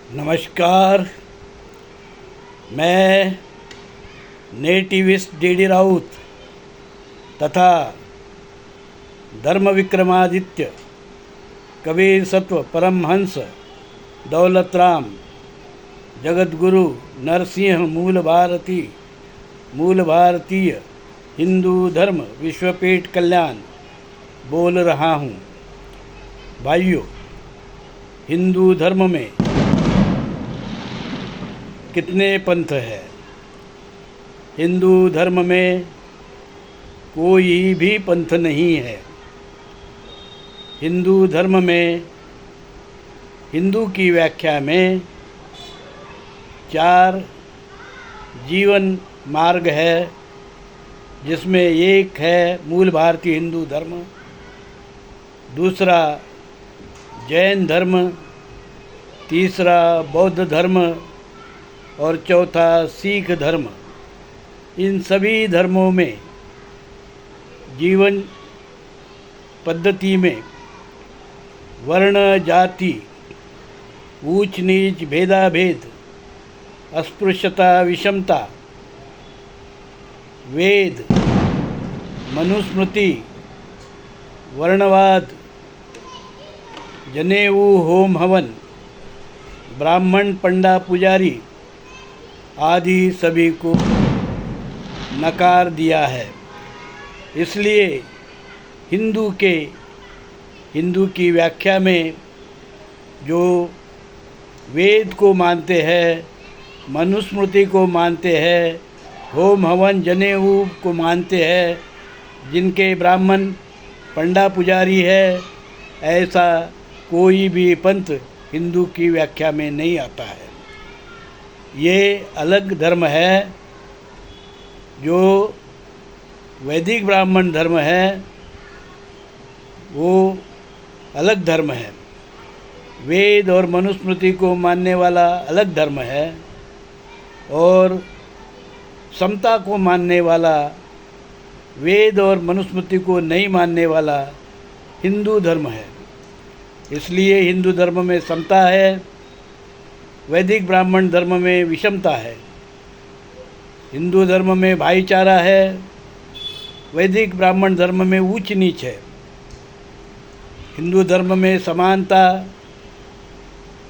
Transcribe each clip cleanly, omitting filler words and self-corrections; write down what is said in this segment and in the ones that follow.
नमस्कार। मैं nativist D Raut तथा धर्म विक्रमादित्य कबीर सत्व परमहंस दौलत राम जगतगुरु नरसिंह मूल भारतीय हिंदू धर्म विश्वपीठ कल्याण बोल रहा हूँ। भाइयों, हिंदू धर्म में कितने पंथ है? हिंदू धर्म में कोई भी पंथ नहीं है। हिंदू धर्म में हिंदू की व्याख्या में 4 जीवन मार्ग है, जिसमें एक है मूल भारतीय हिंदू धर्म, दूसरा जैन धर्म, तीसरा बौद्ध धर्म और चौथा सिख धर्म। इन सभी धर्मों में जीवन पद्धति में वर्ण जाति ऊंच नीच भेदाभेद अस्पृश्यता विषमता वेद मनुस्मृति वर्णवाद जनेऊ होम हवन ब्राह्मण पंडा पुजारी आदि सभी को नकार दिया है। इसलिए हिंदू की व्याख्या में जो वेद को मानते हैं, मनुस्मृति को मानते हैं, होम हवन जनेऊ को मानते हैं, जिनके ब्राह्मण पंडा पुजारी है, ऐसा कोई भी पंथ हिंदू की व्याख्या में नहीं आता है। ये अलग धर्म है। जो वैदिक ब्राह्मण धर्म है वो अलग धर्म है। वेद और मनुस्मृति को मानने वाला अलग धर्म है और समता को मानने वाला, वेद और मनुस्मृति को नहीं मानने वाला हिंदू धर्म है। इसलिए हिंदू धर्म में समता है, वैदिक ब्राह्मण धर्म में विषमता है। हिंदू धर्म में भाईचारा है, वैदिक ब्राह्मण धर्म में ऊंच नीच है। हिंदू धर्म में समानता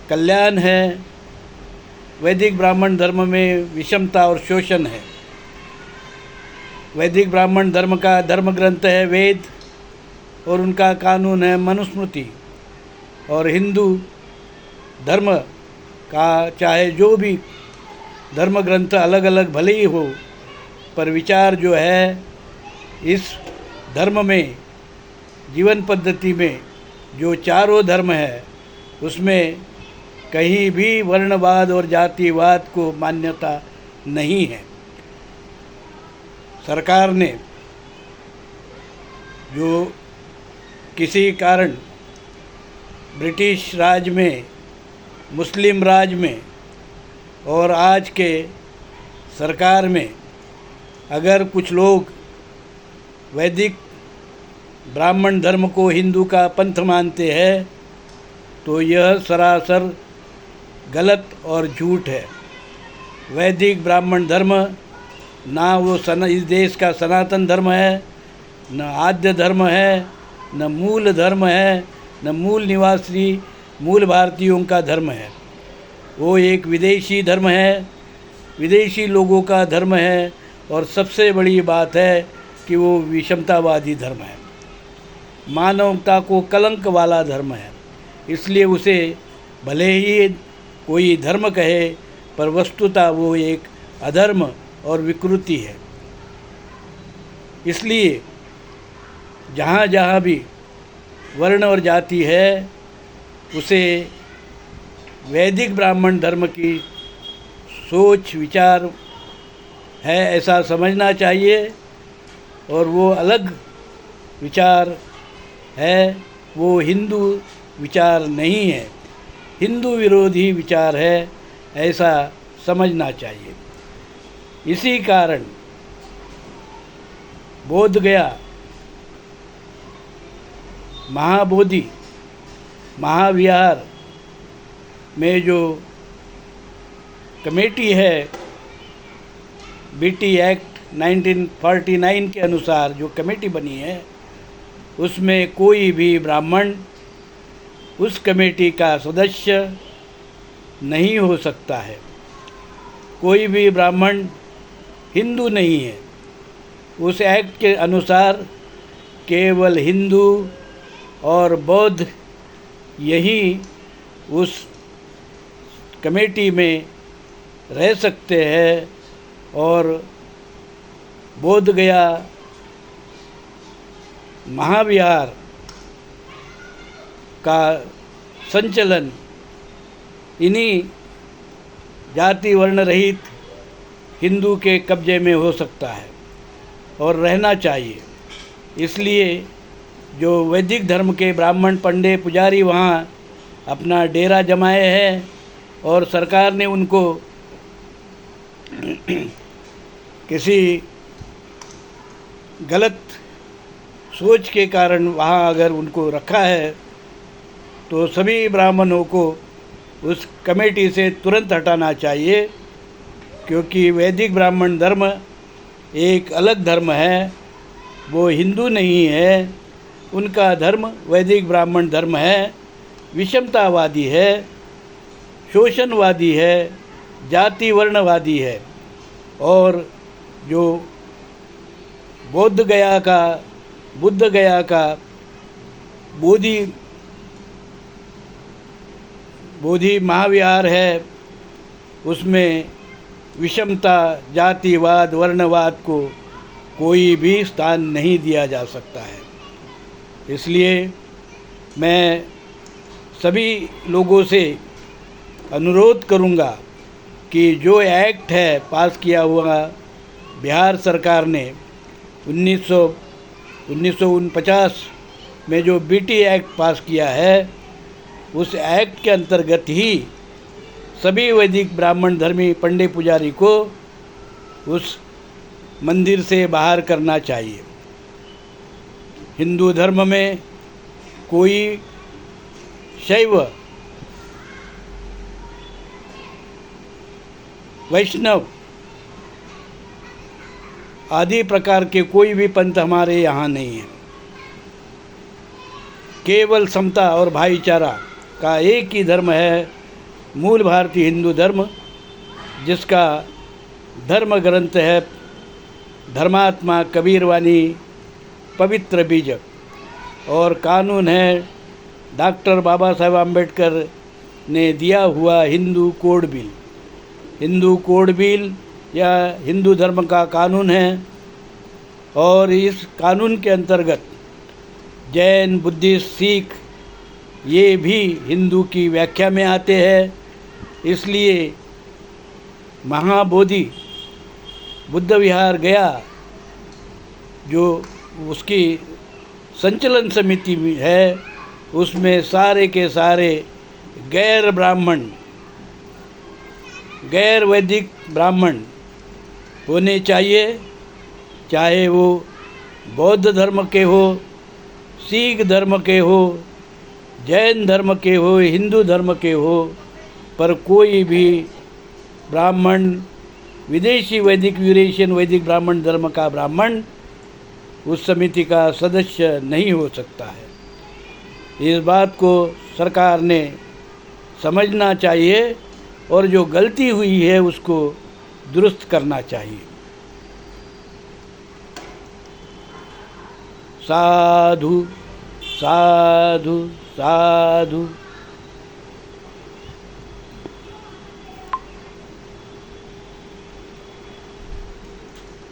कल्याण है, वैदिक ब्राह्मण धर्म में विषमता और शोषण है। वैदिक ब्राह्मण धर्म का धर्म ग्रंथ है वेद और उनका कानून है मनुस्मृति, और हिंदू धर्म का चाहे जो भी धर्म ग्रंथ अलग अलग भले ही हो, पर विचार जो है इस धर्म में, जीवन पद्धति में जो चारों धर्म है उसमें कहीं भी वर्णवाद और जातिवाद को मान्यता नहीं है। सरकार ने जो किसी कारण ब्रिटिश राज में, मुस्लिम राज में और आज के सरकार में अगर कुछ लोग वैदिक ब्राह्मण धर्म को हिंदू का पंथ मानते हैं तो यह सरासर गलत और झूठ है। वैदिक ब्राह्मण धर्म ना वो इस देश का सनातन धर्म है, न आद्य धर्म है, न मूल धर्म है, न मूल निवासी मूल भारतीयों का धर्म है। वो एक विदेशी धर्म है, विदेशी लोगों का धर्म है, और सबसे बड़ी बात है कि वो विषमतावादी धर्म है, मानवता को कलंक वाला धर्म है। इसलिए उसे भले ही कोई धर्म कहे, पर वस्तुतः वो एक अधर्म और विकृति है। इसलिए जहाँ जहाँ भी वर्ण और जाति है उसे वैदिक ब्राह्मण धर्म की सोच विचार है ऐसा समझना चाहिए, और वो अलग विचार है, वो हिंदू विचार नहीं है, हिंदू विरोधी विचार है ऐसा समझना चाहिए। इसी कारण बोध गया महाबोधि महाविहार में जो कमेटी है बीटी एक्ट 1949 के अनुसार जो कमेटी बनी है, उसमें कोई भी ब्राह्मण उस कमेटी का सदस्य नहीं हो सकता है। कोई भी ब्राह्मण हिंदू नहीं है। उस एक्ट के अनुसार केवल हिंदू और बौद्ध यही उस कमेटी में रह सकते हैं और बोध गया महाविहार का संचालन इन्हीं जाति वर्ण रहित हिंदू के कब्जे में हो सकता है और रहना चाहिए। इसलिए जो वैदिक धर्म के ब्राह्मण पंडे पुजारी वहाँ अपना डेरा जमाए हैं और सरकार ने उनको किसी गलत सोच के कारण वहाँ अगर उनको रखा है, तो सभी ब्राह्मणों को उस कमेटी से तुरंत हटाना चाहिए, क्योंकि वैदिक ब्राह्मण धर्म एक अलग धर्म है, वो हिंदू नहीं है। उनका धर्म वैदिक ब्राह्मण धर्म है, विषमतावादी है, शोषणवादी है, जाति वर्णवादी है। और जो बुद्ध गया का बोधि महाविहार है, उसमें विषमता, जातिवाद, वर्णवाद को कोई भी स्थान नहीं दिया जा सकता है। इसलिए मैं सभी लोगों से अनुरोध करूंगा कि जो एक्ट है पास किया हुआ बिहार सरकार ने 1949 में जो बीटी एक्ट पास किया है, उस एक्ट के अंतर्गत ही सभी वैदिक ब्राह्मण धर्मी पंडे पुजारी को उस मंदिर से बाहर करना चाहिए। हिंदू धर्म में कोई शैव, वैष्णव आदि प्रकार के कोई भी पंथ हमारे यहाँ नहीं है। केवल समता और भाईचारा का एक ही धर्म है, मूल भारतीय हिंदू धर्म, जिसका धर्म ग्रंथ है धर्मात्मा कबीरवाणी पवित्र बीजक, और कानून है डॉक्टर बाबा साहेब आम्बेडकर ने दिया हुआ Hindu code bill. Hindu code bill या हिंदू धर्म का कानून है, और इस कानून के अंतर्गत जैन, बुद्धिस्ट, सिख ये भी हिंदू की व्याख्या में आते हैं। इसलिए महाबोधि बुद्ध विहार गया, जो उसकी संचालन समिति है, उसमें सारे के सारे गैर ब्राह्मण, गैर वैदिक ब्राह्मण होने चाहिए, चाहे वो बौद्ध धर्म के हो, सिख धर्म के हो, जैन धर्म के हो, हिंदू धर्म के हो, पर कोई भी ब्राह्मण विदेशी वैदिक यूरेशियन वैदिक ब्राह्मण धर्म का ब्राह्मण उस समिति का सदस्य नहीं हो सकता है। इस बात को सरकार ने समझना चाहिए और जो गलती हुई है उसको दुरुस्त करना चाहिए। साधु साधु साधु।